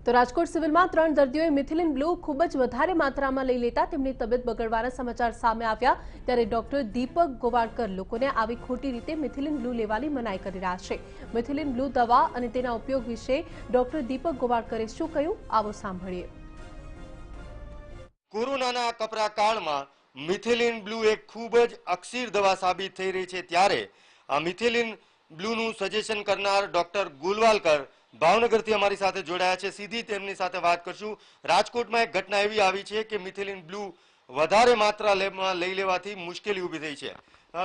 તો રાજકોટ સિવિલમાં 3 દર્દીઓએ methylene blue ખૂબ જ વધારે માત્રામાં લઈ લેતા તેમની તબિયત બગડવાના સમાચાર સામે આવ્યા ત્યારે ડોક્ટર દીપક ગોવાળકર લોકોને આવી ખોટી રીતે મિથિલિન બ્લુ લેવાની મનાઈ કરી રહ્યા છે। મિથિલિન બ્લુ દવા અને તેના ઉપયોગ વિશે ડોક્ટર દીપક ગોવાળકરે શું કહ્યું આવો સાંભળીએ। કોરોનાના કપરા કાળમાં મિથિલિન બ્લુ એક ખૂબ જ અક્ષીર દવા સાબિત થઈ રહી છે ત્યારે આ મિથિલિન બ્લુનું સજેશન કરનાર ડોક્ટર ગુલવાલકર ભાવનગરથી અમારી સાથે જોડાયા છે। સીધી તેમની સાથે વાત કરશું। રાજકોટમાં એક ઘટના એવી આવી છે કે મિથિલિન બ્લુ વધારે માત્રા લઈ લેવાથી મુશ્કેલી ઊભી થઈ છે।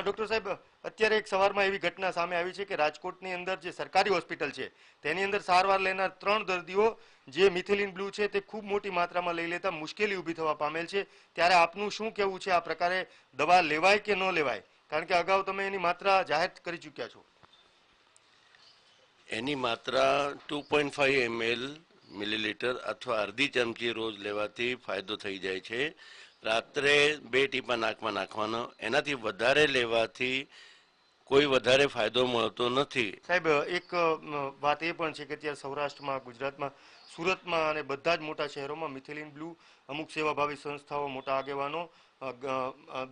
ડોક્ટર સાહેબ, અત્યારે એક સવારમાં એવી ઘટના સામે આવી છે કે રાજકોટની અંદર જે સરકારી હોસ્પિટલ છે તેની અંદર સારવાર લેનાર 3 દર્દીઓ જે મિથિલિન બ્લુ છે તે ખૂબ મોટી માત્રામાં લઈ લેતા મુશ્કેલી ઊભી થવા પામેલ છે ત્યારે આપનું શું કહેવું છે? આ પ્રકારે દવા લેવાય કે ન લેવાય? કારણ કે અગાઉ તમે એની માત્રા જાહેર કરી ચૂક્યા છો। એની માત્રા 2.5 ml મિલીલીટર અથવા અડધી ચમચી રોજ લેવાથી ફાયદો થઈ જાય છે। રાત્રે 2 ટીપા નાકમાં નાખવાનો, એનાથી વધારે લેવાથી કોઈ વધારે ફાયદો મળતો નથી। સાહેબ, એક વાત એ પણ છે કે અત્યારે સૌરાષ્ટ્રમાં, ગુજરાતમાં, સુરતમાં અને બધા જ મોટા શહેરોમાં મિથિલિન બ્લુ અમુક સેવાભાવી સંસ્થાઓ, મોટા આગેવાનો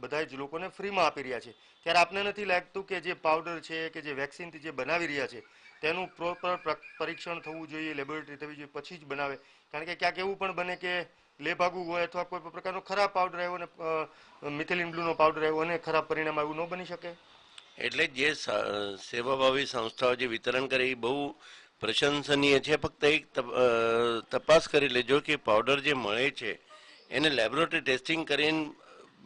બધા જ લોકોને ફ્રીમાં આપી રહ્યા છે ત્યારે આપને નથી લાગતું કે જે પાવડર છે કે જે વેક્સિનથી જે બનાવી રહ્યા છે તેનું પ્રોપર પરીક્ષણ થવું જોઈએ, લેબોરેટરી થવી જોઈએ પછી જ બનાવે? કારણ કે ક્યાંક એવું પણ બને કે લેભાગુ હોય અથવા કોઈ પ્રકારનો ખરાબ પાવડર આવ્યો અને મિથિલિન બ્લુનો પાવડર આવ્યો અને ખરાબ પરિણામ આવ્યું ન બની શકે? એટલે જે સેવાભાવી સંસ્થાઓ જે વિતરણ કરે એ બહુ પ્રશંસનીય છે। ફક્ત એક તપાસ કરી લેજો કે પાવડર જે મળે છે એને લેબોરેટરી ટેસ્ટિંગ કરીને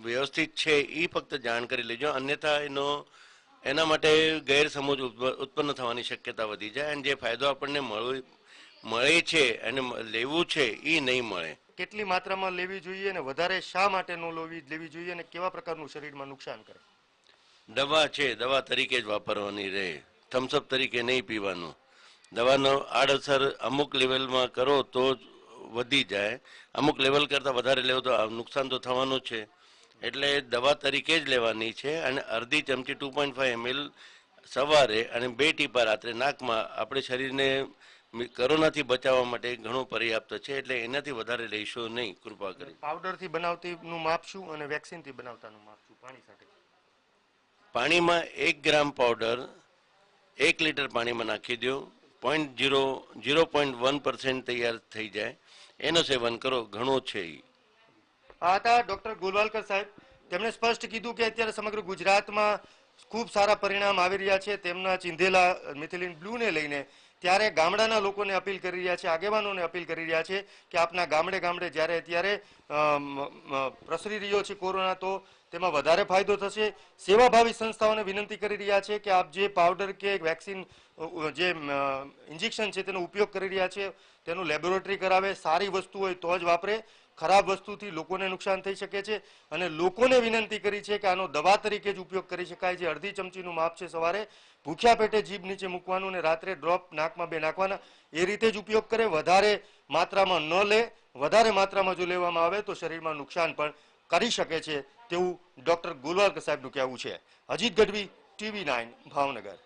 વ્યવસ્થિત છે એ ફક્ત જાણ કરી લેજો, અન્યથા એના માટે ગેરસમજ ઉત્પન્ન થવાની શક્યતા વધી જાય અને જે ફાયદો આપણને મળે છે અને લેવું છે એ નહીં મળે। કેટલી માત્રામાં લેવી જોઈએ અને વધારે શા માટે ન લેવી જોઈએ અને કેવા પ્રકારનું શરીરમાં નુકસાન કરે? દવા છે, દવા તરીકે જ વાપરવાની રહે, થમ્સઅપ તરીકે નહીં પીવાનું। દવાનો આડઅસર અમુક લેવલમાં કરો તો વધી જાય, અમુક લેવલ કરતાં વધારે લેવો તો નુકસાન તો થવાનું છે। એટલે દવા તરીકે જ લેવાની છે અને અડધી ચમચી 2.5 ml સવારે અને 2 ટીપા રાત્રે નાકમાં આપણે શરીરને કોરોનાથી બચાવવા માટે ઘણું પર્યાપ્ત છે એટલે એનાથી વધારે લઈશું નહીં, કૃપા કરી। પાવડરથી બનાવતીનું માપ શું અને વેક્સિનથી બનાવતાનું માપ શું પાણી સાથે? પાણીમાં 1 ગ્રામ પાવડર 1 લીટર પાણીમાં નાખી દો, 0.1% તૈયાર થઈ જાય, એનું સેવન કરો, ઘણો છે। આ હતા ડોક્ટર ગોલવાલકર સાહેબ। તેમણે સ્પષ્ટ કીધું કે અત્યારે સમગ્ર ગુજરાતમાં ખૂબ સારા પરિણામ આવી રહ્યા છે તેમના ચીંધેલા મિથિલિન બ્લુને લઈને। ત્યારે ગામડાના લોકોને અપીલ કરી રહ્યા છે, આગેવાનોને અપીલ કરી રહ્યા છે કે આપના ગામડે ગામડે જ્યારે અત્યારે પ્રસરી રહ્યો છે કોરોના તો તેમાં વધારે ફાયદો થશે। સેવાભાવી સંસ્થાઓને વિનંતી કરી રહ્યા છે કે આપ જે પાવડર કે વેક્સિન જે ઇન્જેક્શન છે તેનો ઉપયોગ કરી રહ્યા છે તેનું લેબોરેટરી કરાવે, સારી વસ્તુ હોય તો જ વાપરે। ખરાબ વસ્તુથી લોકોને નુકસાન થઈ શકે છે અને લોકોને વિનંતી કરી છે કે આનો દવા તરીકે જ ઉપયોગ કરી શકાય। જે અડધી ચમચીનું માપ છે સવારે ભૂખ્યા પેટે જીભ નીચે મૂકવાનું અને રાત્રે ડ્રોપ નાકમાં 2 નાખવાના, એ રીતે જ ઉપયોગ કરે, વધારે માત્રામાં ન લે। વધારે માત્રામાં જો લેવામાં આવે તો શરીરમાં નુકસાન પણ કરી શકે છે તેવું ડોક્ટર ગોલવાલકર સાહેબનું કહેવું છે। અજીત ગઢવી, TV9 ભાવનગર।